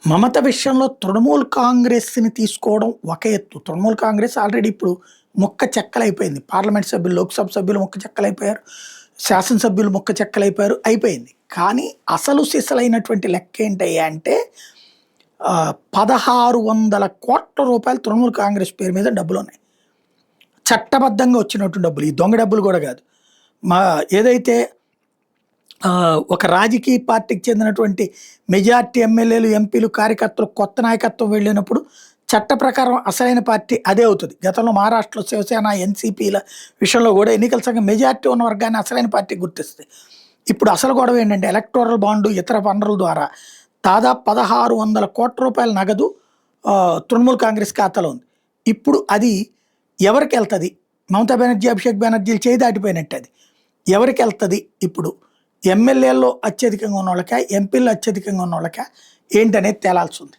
మమత విషయంలో తృణమూల్ కాంగ్రెస్‌ని తీసుకోవడం ఒక ఎత్తు. తృణమూల్ కాంగ్రెస్ ఆల్రెడీ ఇప్పుడు ముక్క చెక్కలైపోయింది. పార్లమెంట్ సభ్యులు, లోక్‌సభ సభ్యులు ముక్క చెక్కలైపోయారు. శాసనసభ్యులు ముక్క చెక్కలైపోయారు. అయిపోయింది. కానీ అసలు సిసలైనటువంటి లెక్కేంటయ్యా అంటే 1600,00,00,000 తృణమూల్ కాంగ్రెస్ పేరు మీద డబ్బులున్నాయి. చట్టబద్ధంగా వచ్చినటువంటి డబ్బులు. ఈ దొంగ డబ్బులు గూడా గాదు. మా ఏదైతే ఒక రాజకీయ పార్టీకి చెందినటువంటి మెజార్టీ ఎమ్మెల్యేలు, ఎంపీలు, కార్యకర్తలు కొత్త నాయకత్వం వెళ్ళినప్పుడు చట్ట ప్రకారం అసలైన పార్టీ అదే అవుతుంది. గతంలో మహారాష్ట్రలో శివసేన, ఎన్‌సీపీల విషయంలో కూడా ఎన్నికల సంఘం మెజార్టీ ఉన్న వర్గాన్ని అసలైన పార్టీ గుర్తిస్తుంది. ఇప్పుడు అసలు గొడవ ఏంటంటే ఎలక్టోరల్ బాండు, ఇతర వనరుల ద్వారా దాదాపు 1600,00,00,000 నగదు తృణమూల్ కాంగ్రెస్ ఖాతాలో ఉంది. ఇప్పుడు అది ఎవరికెళ్తది? మమతా బెనర్జీ, అభిషేక్ బెనర్జీలు చేయి దాటిపోయినట్టు అది. ఎవరికెళ్తది ఇప్పుడు? ఎమ్మెల్యేల్లో అత్యధికంగా ఉన్నోళ్ళకా? ఎంపీల్లో అత్యధికంగా ఉన్నోళ్ళకా? ఏంటనేది తేలాల్సి ఉంది.